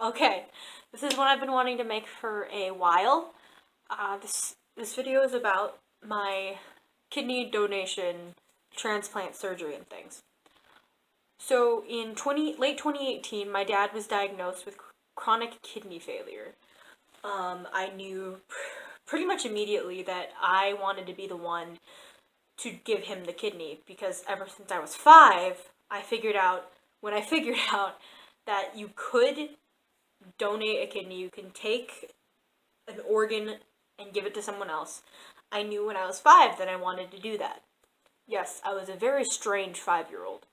Okay, this is one I've been wanting to make for a while. This video is about my kidney donation, transplant surgery, and things. So in late 2018, my dad was diagnosed with chronic kidney failure. I knew pretty much immediately that I wanted to be the one to give him the kidney because ever since I was 5, when I figured out that you could donate a kidney, you can take an organ and give it to someone else. I knew when I was 5 that I wanted to do that. Yes, I was a very strange 5-year-old.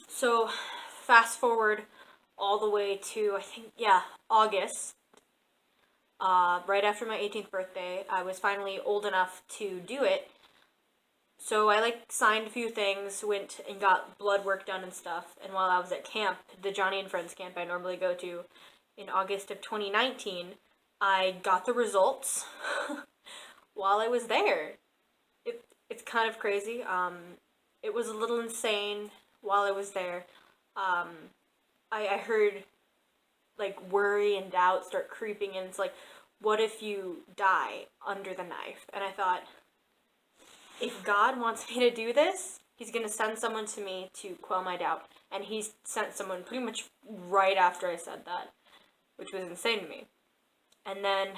So, fast forward all the way to, August. Right after my 18th birthday, I was finally old enough to do it. So I signed a few things, went and got blood work done and stuff. And while I was at camp, the Johnny and Friends camp I normally go to, in August of 2019, I got the results while I was there. It's kind of crazy. It was a little insane while I was there. I heard worry and doubt start creeping in. It's like, what if you die under the knife? And I thought, if God wants me to do this, he's going to send someone to me to quell my doubt. And he sent someone pretty much right after I said that, which was insane to me. And then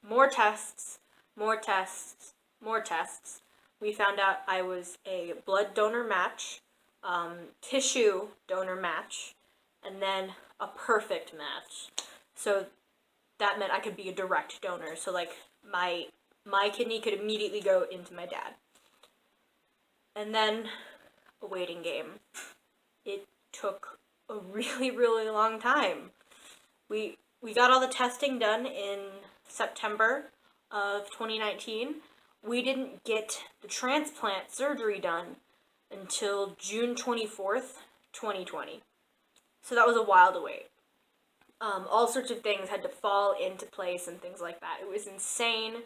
more tests, more tests, more tests. We found out I was a blood donor match, tissue donor match, and then a perfect match. So that meant I could be a direct donor. So my kidney could immediately go into my dad. And then a waiting game. It took a really, really long time. We got all the testing done in September of 2019. We didn't get the transplant surgery done until June 24th, 2020. So that was a while to wait. All sorts of things had to fall into place and things like that. It was insane.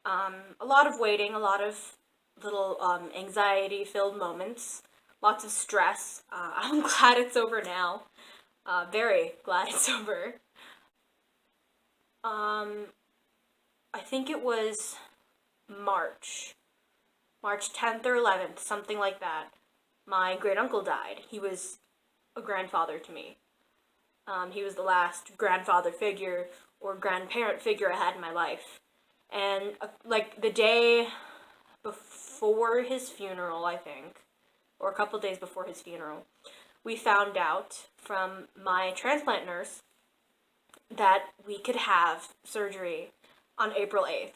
A lot of waiting, a lot of little anxiety-filled moments, lots of stress. I'm glad it's over now. Very glad it's over. I think it was March 10th or 11th, something like that. My great uncle died. He was a grandfather to me. He was the last grandfather figure or grandparent figure I had in my life. And the day before his funeral, I think, or a couple days before his funeral, we found out from my transplant nurse that we could have surgery on April 8th.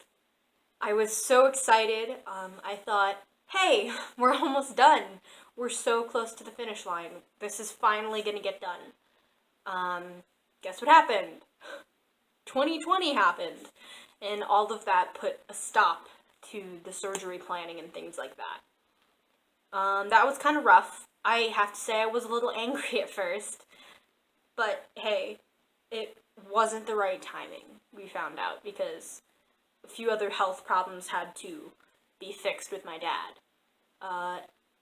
I was so excited. I thought, hey, we're almost done. We're so close to the finish line. This is finally going to get done. Guess what happened? 2020 happened. And all of that put a stop to the surgery planning and things like that. That was kind of rough. I have to say I was a little angry at first. But hey, it wasn't the right timing, we found out, because a few other health problems had to be fixed with my dad.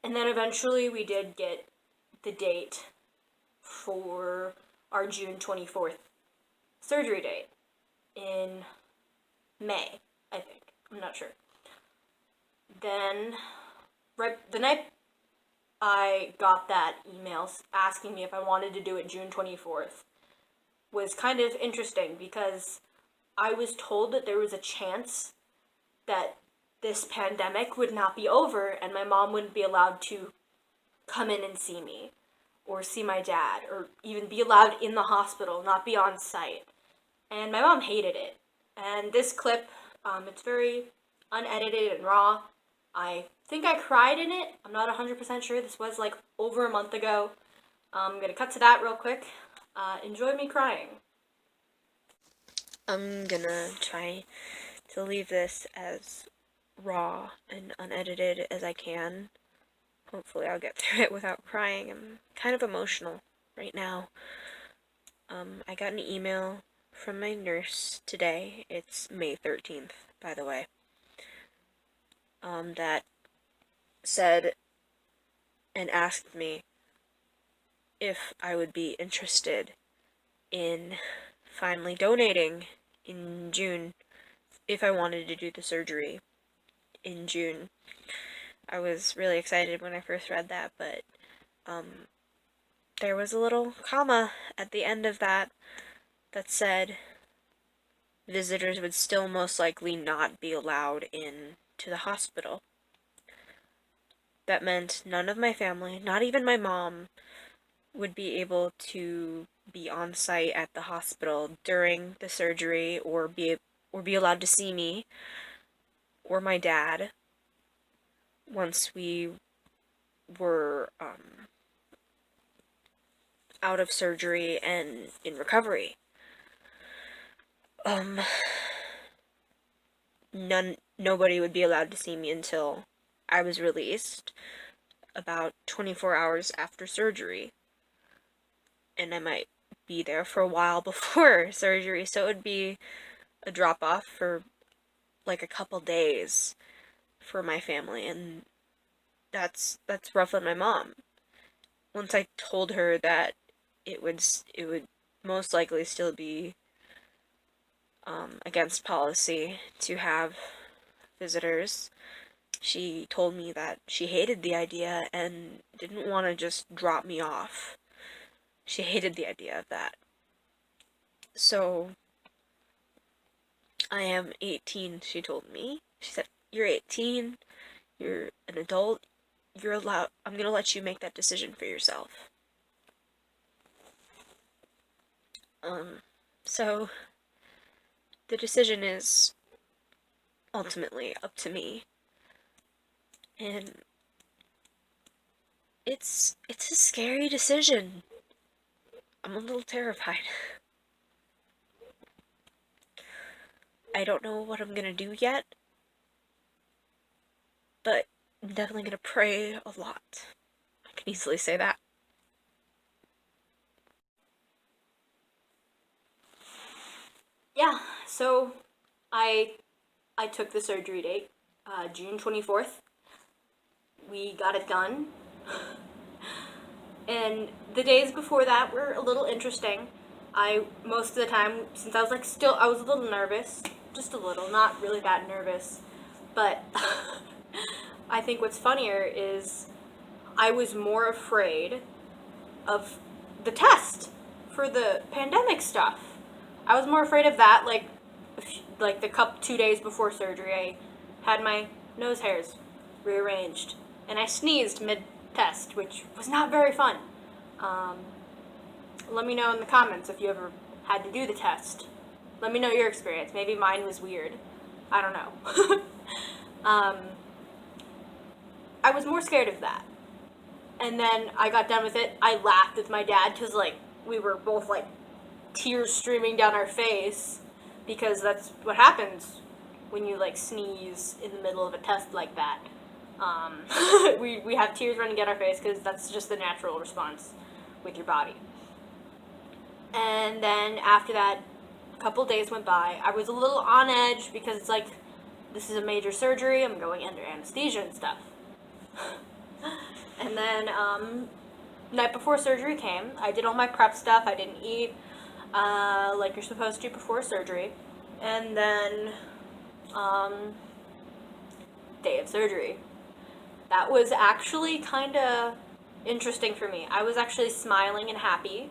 And then eventually we did get the date for our June 24th surgery date in May, I think. I'm not sure. Then, right the night I got that email asking me if I wanted to do it June 24th was kind of interesting because I was told that there was a chance that this pandemic would not be over and my mom wouldn't be allowed to come in and see me or see my dad or even be allowed in the hospital, not be on site. And my mom hated it. And this clip, it's very unedited and raw. I think I cried in it. I'm not 100% sure. This was over a month ago. I'm gonna cut to that real quick. Enjoy me crying. I'm gonna try to leave this as raw and unedited as I can. Hopefully I'll get through it without crying. I'm kind of emotional right now. I got an email from my nurse today. It's May 13th, by the way. That said and asked me if I would be interested in finally donating in June if I wanted to do the surgery in June. I was really excited when I first read that, but there was a little comma at the end of that said visitors would still most likely not be allowed in to the hospital. That meant none of my family, not even my mom, would be able to be on site at the hospital during the surgery or be allowed to see me or my dad once we were out of surgery and in recovery. Nobody would be allowed to see me until I was released about 24 hours after surgery. And I might be there for a while before surgery, so it would be a drop off for like a couple days for my family, and that's rough on my mom. Once I told her that it would most likely still be against policy to have visitors, she told me that she hated the idea and didn't want to just drop me off. She hated the idea of that. So, I am 18, she told me. She said, "You're 18, you're an adult, you're allowed, I'm gonna let you make that decision for yourself." So, the decision is ultimately up to me. And it's a scary decision. I'm a little terrified. I don't know what I'm gonna do yet, but I'm definitely gonna pray a lot. I can easily say that. Yeah, so I took the surgery date, June 24th. We got it done. And the days before that were a little interesting. Most of the time, since I was I was a little nervous, just a little, not really that nervous. But I think what's funnier is I was more afraid of the test for the pandemic stuff. I was more afraid of that, like the 2 days before surgery, I had my nose hairs rearranged, and I sneezed mid-test, which was not very fun. Let me know in the comments if you ever had to do the test. Let me know your experience. Maybe mine was weird. I don't know. I was more scared of that. And then I got done with it. I laughed with my dad because, we were both, tears streaming down our face because that's what happens when you, sneeze in the middle of a test like that. We have tears running down our face because that's just the natural response with your body. And then after that, a couple days went by. I was a little on edge because it's this is a major surgery. I'm going under anesthesia and stuff. And then, night before surgery came, I did all my prep stuff. I didn't eat like you're supposed to before surgery. And then, day of surgery. That was actually kind of interesting for me. I was actually smiling and happy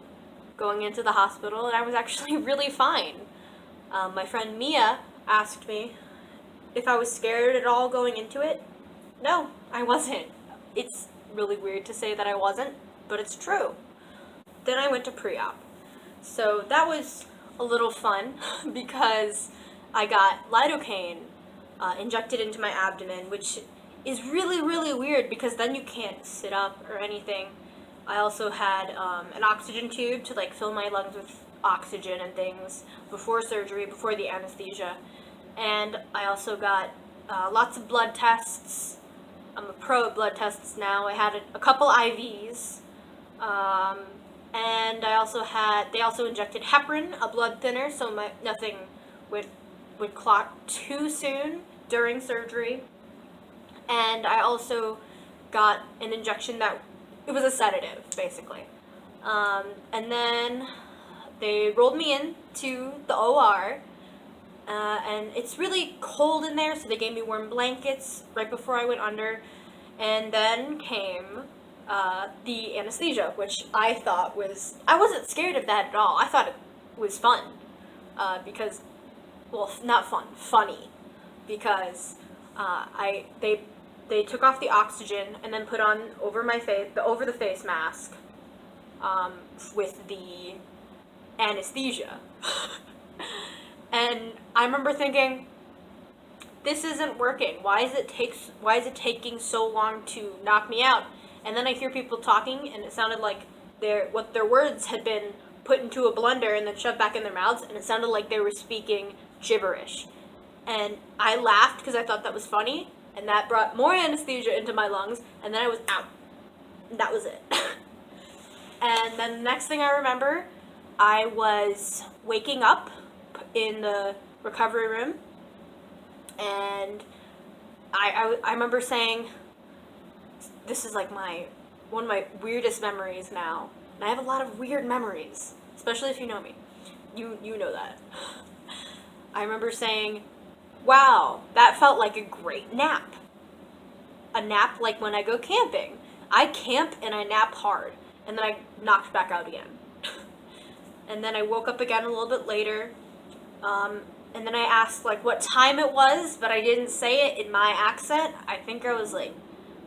going into the hospital, and I was actually really fine. My friend Mia asked me if I was scared at all going into it. No, I wasn't. It's really weird to say that I wasn't, but it's true. Then I went to pre-op. So that was a little fun because I got lidocaine injected into my abdomen, which is really, really weird because then you can't sit up or anything. I also had an oxygen tube to fill my lungs with oxygen and things before surgery, before the anesthesia. And I also got lots of blood tests. I'm a pro at blood tests now. I had a couple IVs. And they also injected heparin, a blood thinner, so nothing would clot too soon during surgery. And I also got an injection it was a sedative, basically. And then they rolled me into the OR, and it's really cold in there, so they gave me warm blankets right before I went under. And then came the anesthesia, which I thought was, I wasn't scared of that at all. I thought it was fun, because, well, not fun, funny, because they took off the oxygen and then put on over my face, over the face mask, with the anesthesia. And I remember thinking, this isn't working. Why is it taking so long to knock me out? And then I hear people talking, and it sounded like what their words had been put into a blender and then shoved back in their mouths, and it sounded like they were speaking gibberish. And I laughed because I thought that was funny, and that brought more anesthesia into my lungs, and then I was out. That was it. And then the next thing I remember, I was waking up in the recovery room, and I remember saying, this is like one of my weirdest memories now. And I have a lot of weird memories, especially if you know me. You know that. I remember saying, wow, that felt like a great nap. A nap like when I go camping. I camp and I nap hard, and then I knocked back out again. And then I woke up again a little bit later, and then I asked like what time it was, but I didn't say it in my accent. I think I was like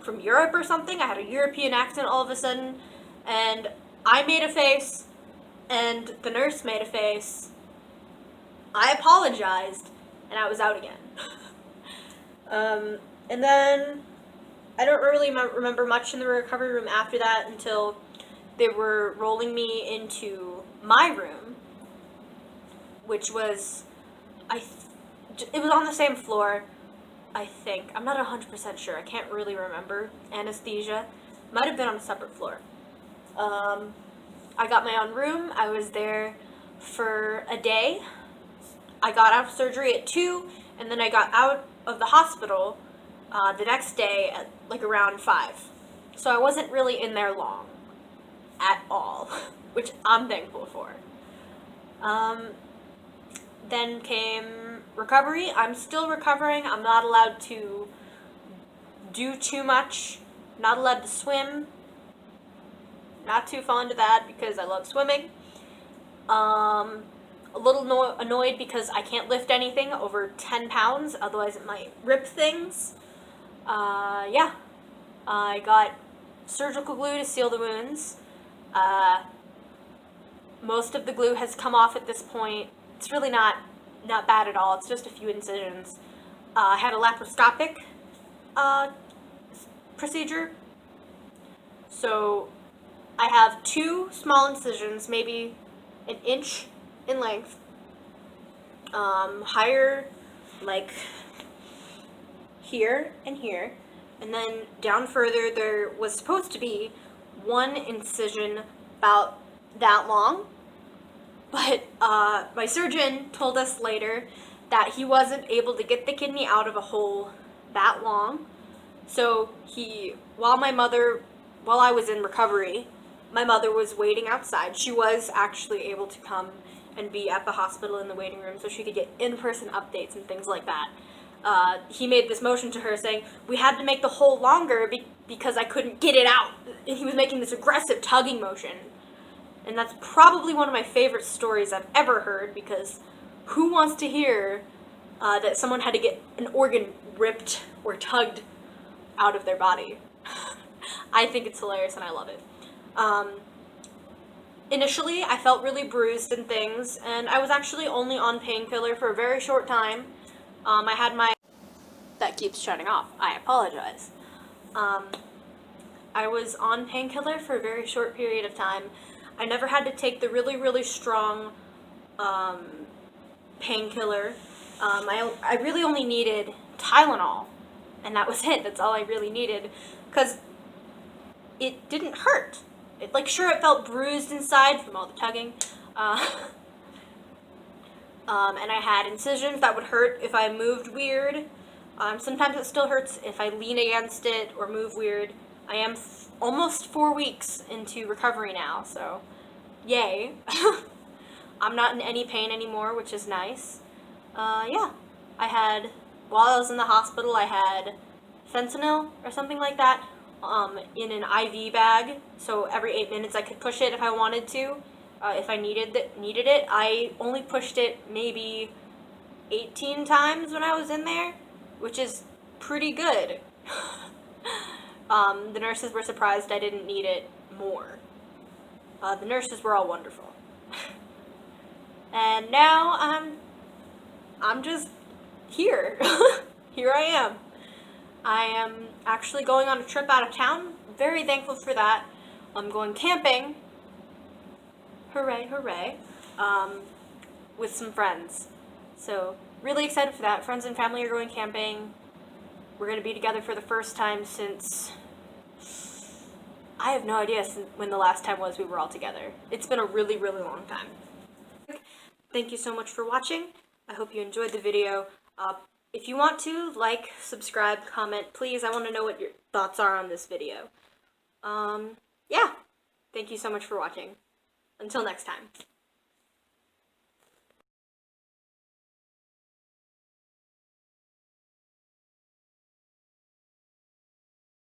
from Europe or something. I had a European accent all of a sudden, and I made a face, and the nurse made a face. I apologized, and I was out again. And then I don't really remember much in the recovery room after that until they were rolling me into my room, which was, it was on the same floor, I think. I'm not 100% sure. I can't really remember. Anesthesia. Might have been on a separate floor. I got my own room. I was there for a day. I got out of surgery at 2, and then I got out of the hospital the next day at like around 5. So I wasn't really in there long at all, which I'm thankful for. Then came recovery. I'm still recovering. I'm not allowed to do too much. Not allowed to swim. Not too fond of that because I love swimming. A little annoyed because I can't lift anything over 10 pounds, otherwise it might rip things. Yeah. I got surgical glue to seal the wounds. Most of the glue has come off at this point. It's really not bad at all. It's just a few incisions. I had a laparoscopic procedure. So I have 2 small incisions, maybe an inch in length. Higher, like here and here. And then down further, there was supposed to be 1 incision about that long. But my surgeon told us later that he wasn't able to get the kidney out of a hole that long. So while I was in recovery, my mother was waiting outside. She was actually able to come and be at the hospital in the waiting room so she could get in-person updates and things like that. He made this motion to her saying, we had to make the hole longer because I couldn't get it out. And he was making this aggressive tugging motion. And that's probably one of my favorite stories I've ever heard, because who wants to hear that someone had to get an organ ripped or tugged out of their body? I think it's hilarious and I love it. Initially, I felt really bruised and things, and I was actually only on painkiller for a very short time. I had my... That keeps shutting off. I apologize. I was on painkiller for a very short period of time. I never had to take the really, really strong painkiller. I really only needed Tylenol, and that was it. That's all I really needed, because it didn't hurt. Sure, it felt bruised inside from all the tugging. And I had incisions that would hurt if I moved weird. Sometimes it still hurts if I lean against it or move weird. I am almost 4 weeks into recovery now, so yay. I'm not in any pain anymore, which is nice. Yeah, while I was in the hospital, I had fentanyl or something like that in an IV bag. So every 8 minutes I could push it if I wanted to, if I needed it. I only pushed it maybe 18 times when I was in there, which is pretty good. The nurses were surprised I didn't need it more. The nurses were all wonderful. And now I'm just here. Here I am. I am actually going on a trip out of town. Very thankful for that. I'm going camping. Hooray, hooray. With some friends. So, really excited for that. Friends and family are going camping. We're going to be together for the first time since... I have no idea when the last time was we were all together. It's been a really, really long time. Thank you so much for watching. I hope you enjoyed the video. If you want to, like, subscribe, comment, please. I want to know what your thoughts are on this video. Yeah. Thank you so much for watching. Until next time.